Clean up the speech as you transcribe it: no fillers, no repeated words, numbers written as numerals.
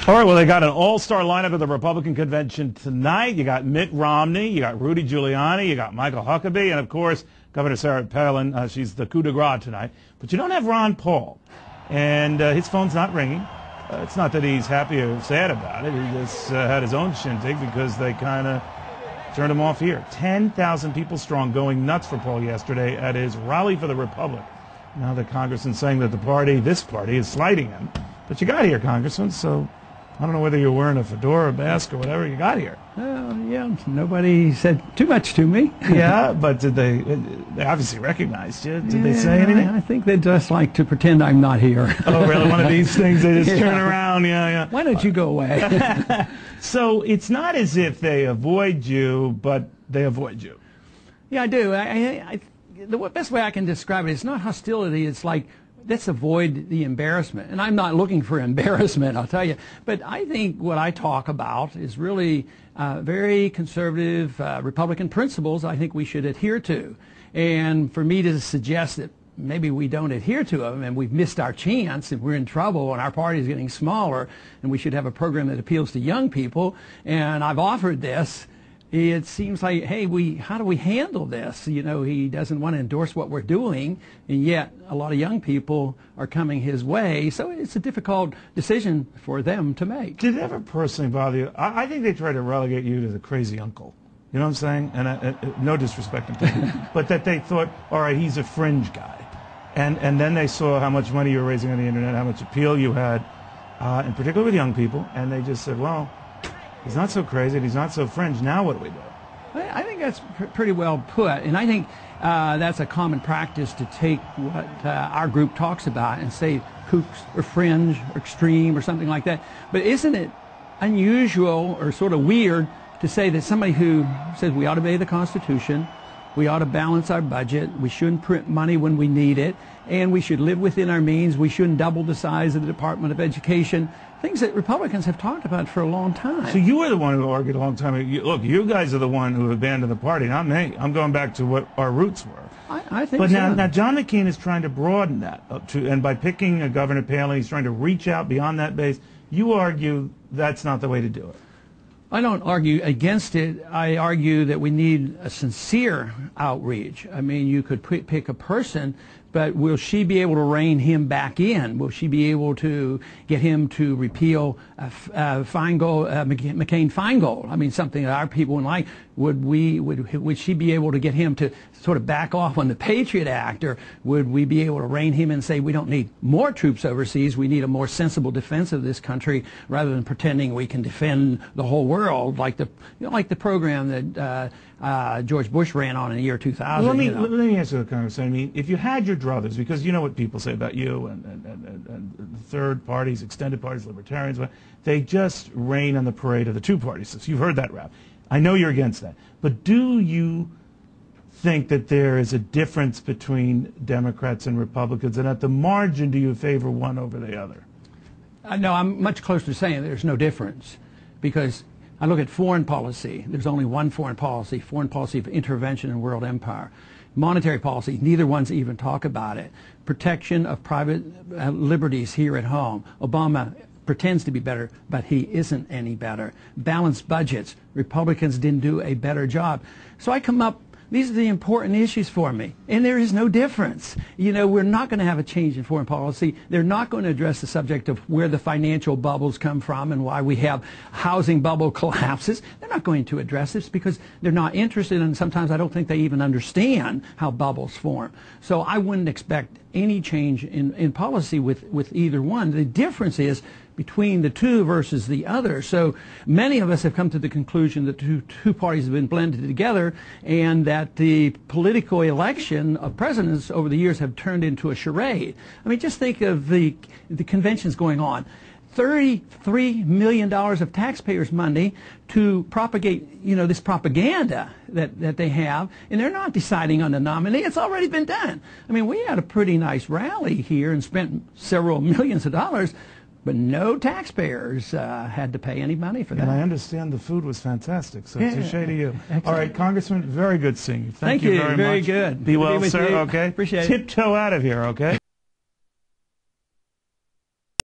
All right, well, they got an all-star lineup at the Republican convention tonight. You got Mitt Romney, you got Rudy Giuliani, you got Michael Huckabee, and, of course, Governor Sarah Palin. She's the coup de grace tonight. But you don't have Ron Paul, and his phone's not ringing. It's not that he's happy or sad about it. He just had his own shindig because they kind of turned him off here. 10,000 people strong going nuts for Paul yesterday at his rally for the Republic. Now the congressman's saying that this party, is slighting him. But you got here, Congressman, so I don't know whether you're wearing a fedora, a mask, or whatever you got here. Yeah, nobody said too much to me. Yeah, but they obviously recognized you. Did they say anything? I think they just like to pretend I'm not here. Oh, really? One of these things, they just turn around, yeah. Why don't you go away? So it's not as if they avoid you, but they avoid you. Yeah, I do. The best way I can describe it, it's not hostility, it's like, let's avoid the embarrassment. And I'm not looking for embarrassment, I'll tell you. But I think what I talk about is really very conservative Republican principles I think we should adhere to. And for me to suggest that maybe we don't adhere to them and we've missed our chance and we're in trouble and our party is getting smaller and we should have a program that appeals to young people, and I've offered this, it seems like, hey, how do we handle this? You know, he doesn't want to endorse what we're doing, and yet a lot of young people are coming his way, so it's a difficult decision for them to make. Did it ever personally bother you? I think they try to relegate you to the crazy uncle. You know what I'm saying? And no disrespect to him, but that they thought, all right, he's a fringe guy. And then they saw how much money you were raising on the internet, how much appeal you had, in particular with young people, and they just said, well, he's not so crazy, he's not so fringe, now what do we do? I think that's pretty well put, and I think that's a common practice to take what our group talks about and say kooks or fringe or extreme or something like that. But isn't it unusual or sort of weird to say that somebody who says we ought to obey the Constitution, we ought to balance our budget, we shouldn't print money when we need it, and we should live within our means, we shouldn't double the size of the Department of Education, things that Republicans have talked about for a long time. So you were the one who argued a long time ago. Look, you guys are the one who abandoned the party, not me. I'm going back to what our roots were. I think but so. Now John McCain is trying to broaden that, and by picking Governor Palin, he's trying to reach out beyond that base. You argue that's not the way to do it. I don't argue against it. I argue that we need a sincere outreach. I mean, you could pick a person, but will she be able to rein him back in? Will she be able to get him to repeal McCain-Feingold? I mean, something that our people would like. Would she be able to get him to sort of back off on the Patriot Act, or would we be able to rein him and say we don't need more troops overseas, we need a more sensible defense of this country rather than pretending we can defend the whole world like the program that George Bush ran on in the year 2000. Well, let me answer the Congressman. I mean, if you had your druthers, because you know what people say about you and third parties, extended parties, libertarians, they just rain on the parade of the two parties. So you've heard that rap. I know you're against that. But do you think that there is a difference between Democrats and Republicans? And at the margin, do you favor one over the other? No, I'm much closer to saying there's no difference, because I look at foreign policy. There's only one foreign policy of intervention in world empire. Monetary policy, neither one's even talk about it. Protection of private liberties here at home. Obama pretends to be better, but he isn't any better. Balanced budgets. Republicans didn't do a better job. So I come up, these are the important issues for me, and there is no difference. You know, we're not going to have a change in foreign policy. They're not going to address the subject of where the financial bubbles come from and why we have housing bubble collapses. They're not going to address this because they're not interested, and sometimes I don't think they even understand how bubbles form. So I wouldn't expect any change in policy with either one. The difference is between the two versus the other. So many of us have come to the conclusion that two parties have been blended together, and that the political election of presidents over the years have turned into a charade. I mean, just think of the conventions going on. $33 million of taxpayers' money to propagate, you know, this propaganda that they have, and they're not deciding on the nominee. It's already been done. I mean, we had a pretty nice rally here and spent several millions of dollars, but no taxpayers had to pay any money for that. And I understand the food was fantastic, so touche to you. Excellent. All right, Congressman, very good seeing you. Thank you very much. Very good. Be well, Good sir, you. okay? Appreciate it. Tiptoe out of here, okay?